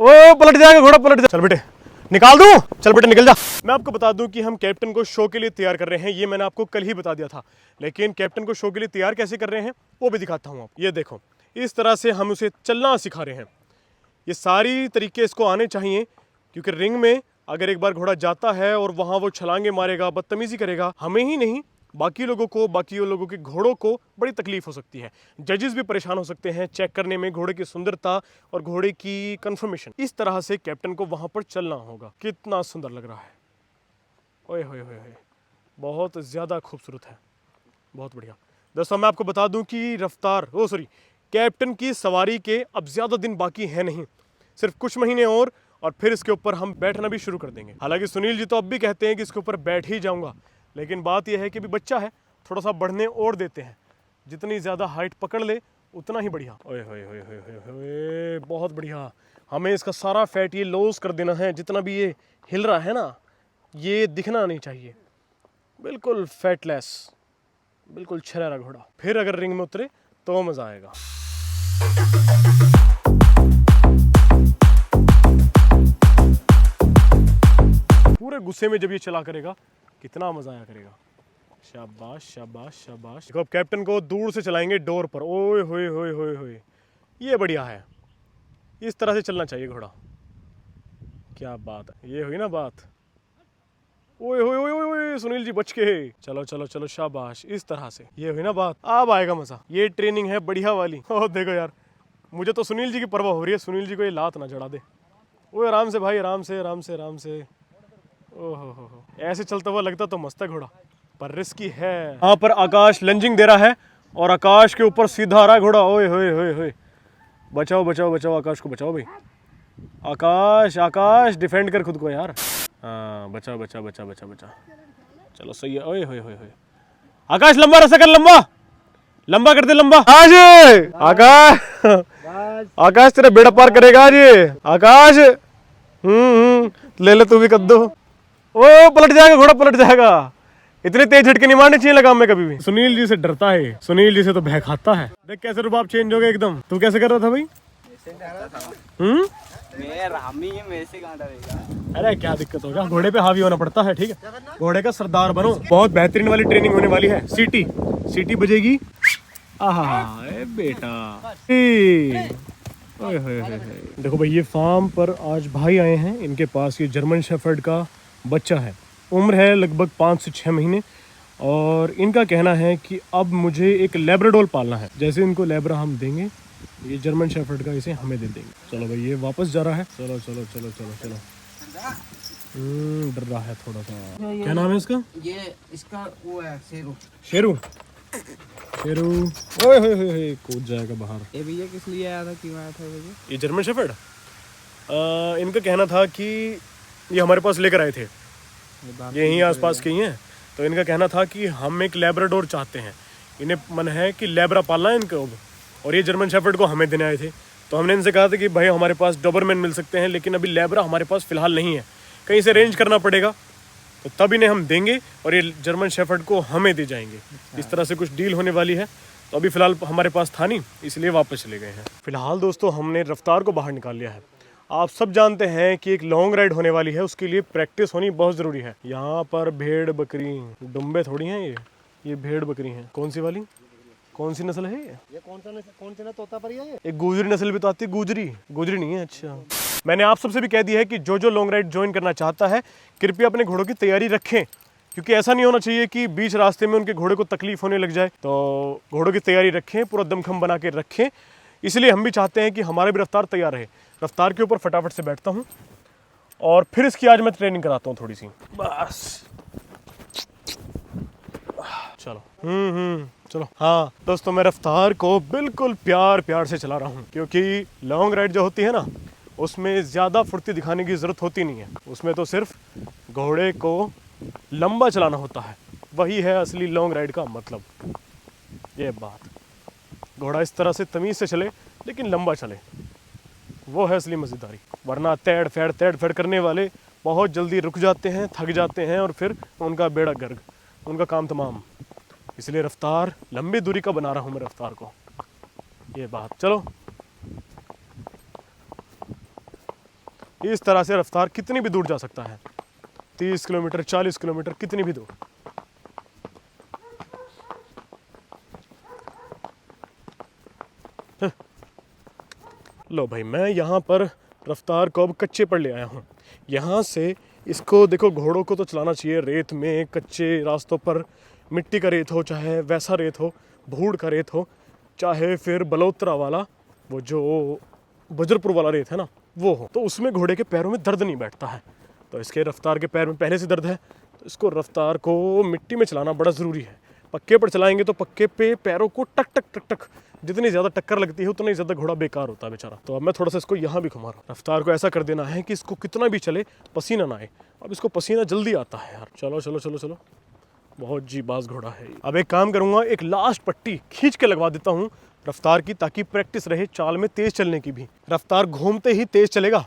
ओ पलट जाएगा घोड़ा, पलट जा। चल बेटे निकाल दूं, चल बेटे निकल जा। मैं आपको बता दूं कि हम कैप्टन को शो के लिए तैयार कर रहे हैं, ये मैंने आपको कल ही बता दिया था। लेकिन कैप्टन को शो के लिए तैयार कैसे कर रहे हैं वो भी दिखाता हूं। आप ये देखो, इस तरह से हम उसे चलना सिखा रहे हैं। ये सारी तरीके इसको आने चाहिए, क्योंकि रिंग में अगर एक बार घोड़ा जाता है और वहाँ वो छलांगे मारेगा, बदतमीजी करेगा, हमें ही नहीं बाकी लोगों के घोड़ों को बड़ी तकलीफ हो सकती है। जजेस भी परेशान हो सकते हैं चेक करने में घोड़े की सुंदरता और घोड़े की कंफर्मेशन। इस तरह से कैप्टन को वहाँ पर चलना होगा। कितना सुंदर लग रहा है, ओए होए होए होए, बहुत ज़्यादा खूबसूरत है, बहुत बढ़िया। दोस्तों मैं आपको बता दूं कि कैप्टन की सवारी के अब ज़्यादा दिन बाकी है नहीं, सिर्फ कुछ महीने और फिर इसके ऊपर हम बैठना भी शुरू कर देंगे। हालांकि सुनील जी तो अब भी कहते हैं कि इसके ऊपर बैठ ही जाऊंगा, लेकिन बात यह है कि अभी बच्चा है, थोड़ा सा बढ़ने और देते हैं। जितनी ज़्यादा हाइट पकड़ ले उतना ही बढ़िया। ओए होए होए होए होए होए, बहुत बढ़िया। हमें इसका सारा फैट ये लॉस कर देना है, जितना भी ये हिल रहा है ना ये दिखना नहीं चाहिए, बिल्कुल फैटलेस, बिल्कुल छरेरा घोड़ा। फिर अगर रिंग में उतरे तो मज़ा आएगा। पूरे गुस्से में जब ये चला करेगा कितना मजा आया करेगा। शाबाश शाबाश शाबाश। देखो अब कैप्टन को दूर से चलाएंगे डोर पर। ओए होए होए होए होए, ये बढ़िया है, इस तरह से चलना चाहिए घोड़ा। क्या बात है, ये हुई ना बात। ओए होए होए होए, सुनील जी बच के। चलो चलो चलो शाबाश, इस तरह से, ये हुई ना बात। अब आएगा मजा, ये ट्रेनिंग है बढ़िया वाली। ओह देखो यार, मुझे तो सुनील जी की परवाह हो रही है, सुनील जी को ये लात ना चढ़ा दे। ओए आराम से भाई, आराम से आराम से आराम से। ओहो हो, ऐसे चलता हुआ लगता तो मस्त है घोड़ा, पर रिस्की है। यहाँ पर आकाश लंजिंग दे रहा है और आकाश के ऊपर सीधा आ रहा है घोड़ा। ओए होए होए होए, बचाओ बचाओ बचाओ, आकाश को बचाओ भाई। आकाश आकाश डिफेंड कर खुद को यार। हाँ बचा बचा बचा बचा बचा, चलो सही है। ओए होए होए होए, आकाश लंबा रास्ता कर, लंबा लंबा कर दे, लंबा। आज आकाश आकाश तेरा बेड़ा पार करेगा आज आकाश। ले ले तू भी कद्दू। ओ पलट जाएगा घोड़ा, पलट जाएगा। इतने तेज झटके नहीं मारने चाहिए लगाम में कभी भी। सुनील जी से डरता है, सुनील जी से तो भय खाता है। देख कैसे रुबाब चेंज हो गया एकदम। तू कैसे कर रहा था भाई? अरे क्या दिक्कत होगा, घोड़े पे हावी होना पड़ता है, ठीक है। घोड़े का सरदार बनो। बहुत बेहतरीन वाली ट्रेनिंग होने वाली है। सीटी सीटी बजेगी। आहा बेटा, ओए होए होए। देखो भाई, ये फार्म पर आज भाई आए हैं, इनके पास ये जर्मन शेफर्ड का बच्चा है। उम्र है लगभग 5 से 6 महीने और इनका कहना है कि अब मुझे एक लैब्राडोर पालना है। जैसे इनको लैब्रा हम देंगे, ये जर्मन शेफर्ड का इसे हमें दे देंगे। चलो भाई, ये वापस जा रहा है। चलो चलो चलो चलो चलो। डर रहा है थोड़ा सा। क्या नाम है इसका? ये इसका वो है शेरू। शेरू शेरू। ओए होए होए होए, कूद जाएगा बाहर। ये भैया किस लिए आया था, क्यों आया था भैया? ये जर्मन शेफर्ड, इनका कहना था कि ये हमारे पास लेकर आए थे, ये यहीं आसपास के ही हैं। तो इनका कहना था कि हम एक लैब्राडोर चाहते हैं। इन्हें मन है कि लैब्रा पालना है इनको, और ये जर्मन शेफर्ड को हमें देने आए थे। तो हमने इनसे कहा था कि भाई हमारे पास डोबरमैन मिल सकते हैं, लेकिन अभी लैब्रा हमारे पास फ़िलहाल नहीं है, कहीं से अरेंज करना पड़ेगा, तो तब इन्हें हम देंगे और ये जर्मन शेफर्ड को हमें दे जाएंगे। इस तरह से कुछ डील होने वाली है। तो अभी फ़िलहाल हमारे पास था नहीं, इसलिए वापस चले गए हैं। फ़िलहाल दोस्तों हमने रफ्तार को बाहर निकाल लिया है। आप सब जानते हैं कि एक लॉन्ग राइड होने वाली है, उसके लिए प्रैक्टिस होनी बहुत ज़रूरी है। यहाँ पर भेड़ बकरी, डुम्बे थोड़ी हैं ये भेड़ बकरी हैं। कौन सी वाली, कौन सी नस्ल है ये कौन सी ना तोता पर है? एक गुजरी नस्ल भी तो आती है। गुजरी नहीं है। अच्छा, मैंने आप सबसे भी कह दिया है कि जो लॉन्ग राइड ज्वाइन करना चाहता है कृपया अपने घोड़ों की तैयारी रखें, क्योंकि ऐसा नहीं होना चाहिए कि बीच रास्ते में उनके घोड़े को तकलीफ होने लग जाए। तो घोड़ों की तैयारी रखें, पूरा दमखम बना के रखें। इसलिए हम भी चाहते हैं कि हमारे भी रफ्तार तैयार रहे। रफ्तार के ऊपर फटाफट से बैठता हूँ और फिर इसकी आज मैं ट्रेनिंग कराता हूँ थोड़ी सी, बस। चलो चलो। हाँ दोस्तों, मैं रफ्तार को बिल्कुल प्यार प्यार से चला रहा हूँ, क्योंकि लॉन्ग राइड जो होती है ना, उसमें ज़्यादा फुर्ती दिखाने की ज़रूरत होती नहीं है। उसमें तो सिर्फ घोड़े को लंबा चलाना होता है, वही है असली लॉन्ग राइड का मतलब। ये बात, घोड़ा इस तरह से तमीज़ से चले लेकिन लंबा चले, वो है असली मज़ेदारी। वरना तेड़ फेड़ करने वाले बहुत जल्दी रुक जाते हैं, थक जाते हैं और फिर उनका बेड़ा गर्क, उनका काम तमाम। इसलिए रफ्तार लंबी दूरी का बना रहा हूँ मैं रफ्तार को, ये बात। चलो इस तरह से रफ्तार कितनी भी दूर जा सकता है, 30 किलोमीटर 40 किलोमीटर कितनी भी दूर। लो भाई, मैं यहाँ पर रफ्तार को अब कच्चे पर ले आया हूँ। यहाँ से इसको देखो, घोड़ों को तो चलाना चाहिए रेत में, कच्चे रास्तों पर, मिट्टी का रेत हो चाहे वैसा रेत हो, भूड़ का रेत हो, चाहे फिर बलोत्रा वाला, वो जो बजरपुर वाला रेत है ना वो हो, तो उसमें घोड़े के पैरों में दर्द नहीं बैठता है। तो इसके रफ्तार के पैर में पहले से दर्द है, तो इसको रफ्तार को मिट्टी में चलाना बड़ा ज़रूरी है। पक्के पर चलाएंगे तो पक्के पे पैरों को टक टक टक टक, जितनी ज़्यादा टक्कर लगती है उतना ही ज़्यादा घोड़ा बेकार होता है बेचारा। तो अब मैं थोड़ा सा इसको यहाँ भी घुमा रहा हूँ। रफ्तार को ऐसा कर देना है कि इसको कितना भी चले पसीना ना आए। अब इसको पसीना जल्दी आता है यार। चलो चलो चलो चलो, बहुत जी बाज घोड़ा है। अब एक काम करूँगा, एक लास्ट पट्टी खींच के लगवा देता हूँ रफ्तार की, ताकि प्रैक्टिस रहे चाल में तेज़ चलने की भी। रफ्तार घूमते ही तेज़ चलेगा,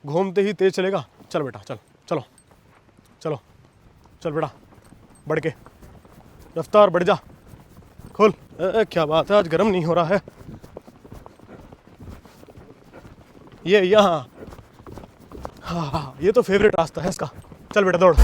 घूमते ही तेज़ चलेगा। चल बेटा चल, चलो चलो चल बेटा, बढ़ के रफ्तार बढ़ जा, खोल। क्या बात है, आज गर्म नहीं हो रहा है ये यहाँ। हाँ, ये तो फेवरेट रास्ता है इसका। चल बेटा दौड़।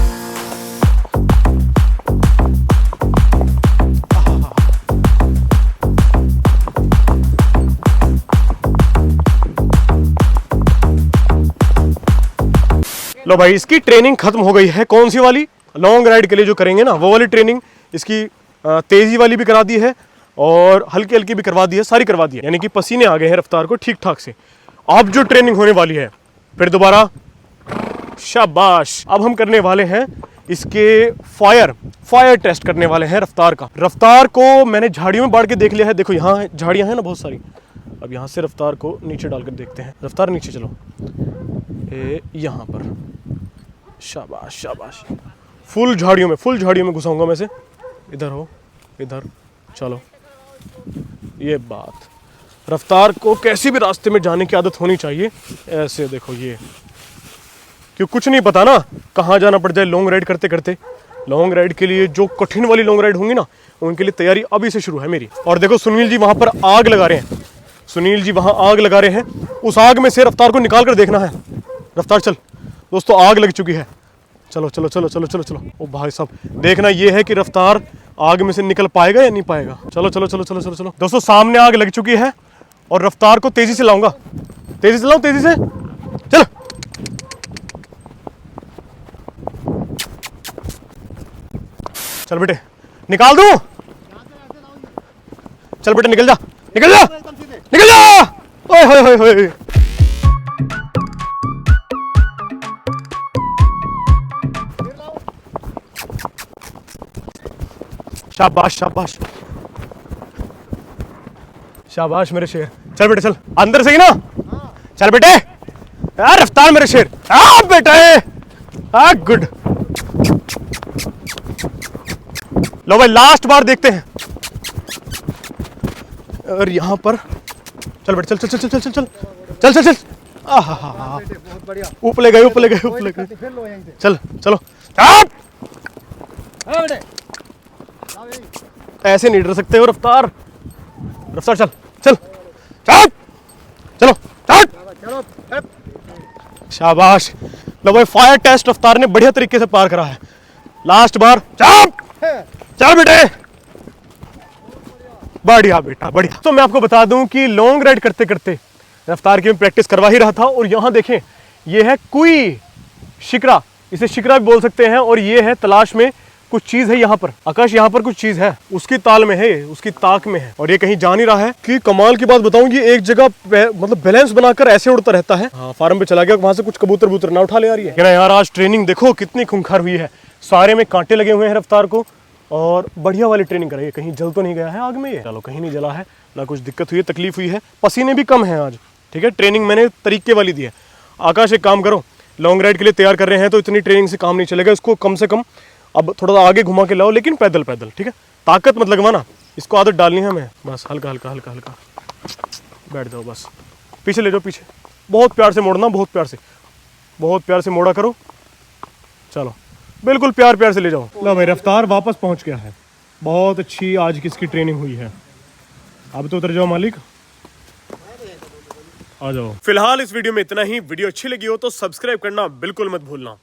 लो भाई, इसकी ट्रेनिंग खत्म हो गई है। कौन सी वाली? लॉन्ग राइड के लिए जो करेंगे ना वो वाली ट्रेनिंग। इसकी तेजी वाली भी करा दी है और हल्की हल्की भी करवा दी है, सारी करवा दी है, यानी कि पसीने आ गए हैं रफ्तार को ठीक ठाक से। अब जो ट्रेनिंग होने वाली है फिर दोबारा, शाबाश, अब हम करने वाले हैं इसके फायर टेस्ट करने वाले हैं रफ्तार का। रफ्तार को मैंने झाड़ियों में बांट के देख लिया है, देखो यहाँ झाड़ियाँ हैं ना बहुत सारी। अब यहाँ से रफ्तार को नीचे डालकर देखते हैं। रफ्तार नीचे चलो, यहाँ पर, शाबाश शाबाश, फुल झाड़ियों में घुसाऊंगा मैं से। इधर हो, इधर चलो। ये बात, रफ्तार को कैसी भी रास्ते में जाने की आदत होनी चाहिए। ऐसे देखो, ये क्यों कुछ नहीं पता ना कहाँ जाना पड़ जाए लॉन्ग राइड करते करते। लॉन्ग राइड के लिए जो कठिन वाली लॉन्ग राइड होंगी ना, उनके लिए तैयारी अभी से शुरू है मेरी। और देखो सुनील जी वहाँ पर आग लगा रहे हैं, सुनील जी वहाँ आग लगा रहे हैं। उस आग में से रफ्तार को निकाल कर देखना है। रफ्तार चल दोस्तों, आग लग चुकी है। चलो चलो चलो चलो चलो चलो। ओ भाई साहब, देखना ये है कि रफ्तार आग में से निकल पाएगा या नहीं पाएगा। चलो चलो चलो चलो चलो चलो दोस्तों, सामने आग लग चुकी है और रफ्तार को तेजी से लाऊंगा। तेजी से लाऊं, तेजी से चल। चल बेटे, निकाल दूं? चल बेटे निकल जा, निकल जा, निकल जा। ओए होए होए होए। शाबाश शाबाश शाबाश मेरे शेर। चल बेटे चल, अंदर से ही ना। चल बेटे, यार रफ्तार मेरे शेर। बेटे गुड। लो भाई, लास्ट बार देखते हैं। और यहाँ पर चल बेटे, चल चल चल चल चल चल चल चल चल। ऊपर ले गए, ऊपर ले गए, ऊपर ले गए। चल चलो। ऐसे नहीं डर सकते हो रफ्तार। रफ्तार चल चल चल, चलो चल। शाबाश। लो भाई, फायर टेस्ट रफ्तार ने बढ़िया तरीके से पार करा है। लास्ट बार, चल चल बेटे, बढ़िया बेटा बढ़िया। तो मैं आपको बता दूं कि लॉन्ग राइड करते करते रफ्तार की मैं प्रैक्टिस करवा ही रहा था। और यहाँ देखें, ये है कुई शिकरा, इसे शिकरा भी बोल सकते हैं। और ये है तलाश में कुछ चीज है यहाँ पर। आकाश, यहाँ पर कुछ चीज है, उसकी ताल में है, उसकी ताक में है। और ये कहीं जा नहीं रहा है। कि कमाल की बात बताऊं, ये एक जगह मतलब बैलेंस बनाकर ऐसे उड़ता रहता है। हाँ, फार्म पे चला गया, वहां से कुछ कबूतर बूतर ना उठा ले आ रही है यार। आज ट्रेनिंग देखो कितनी खूंखार हुई है, सारे में कांटे लगे हुए हैं रफ्तार को। और बढ़िया वाली ट्रेनिंग कराई है। कहीं जल तो नहीं गया है आग में ये? चलो, कहीं नहीं जला है, ना कुछ दिक्कत हुई है, तकलीफ हुई है। पसीने भी कम है आज, ठीक है। ट्रेनिंग मैंने तरीके वाली दी है। आकाश, एक काम करो, लॉन्ग राइड के लिए तैयार कर रहे हैं तो इतनी ट्रेनिंग से काम नहीं चलेगा। इसको कम से कम अब थोड़ा सा आगे घुमा के लाओ, लेकिन पैदल पैदल, ठीक है। ताकत मत लगवाना, इसको आदत डालनी है हमें। बस हल्का हल्का हल्का हल्का बैठ जाओ, बस पीछे ले जाओ, पीछे बहुत प्यार से मोड़ना, बहुत प्यार से, बहुत प्यार से मोड़ा करो। चलो, बिल्कुल प्यार प्यार से ले जाओ। लो भाई, रफ्तार वापस पहुंच गया है। बहुत अच्छी आज की इसकी ट्रेनिंग हुई है। अब तो उतर जाओ मालिक। आ जाओ। फिलहाल इस वीडियो में इतना ही। वीडियो अच्छी लगी हो तो सब्सक्राइब करना बिल्कुल मत भूलना।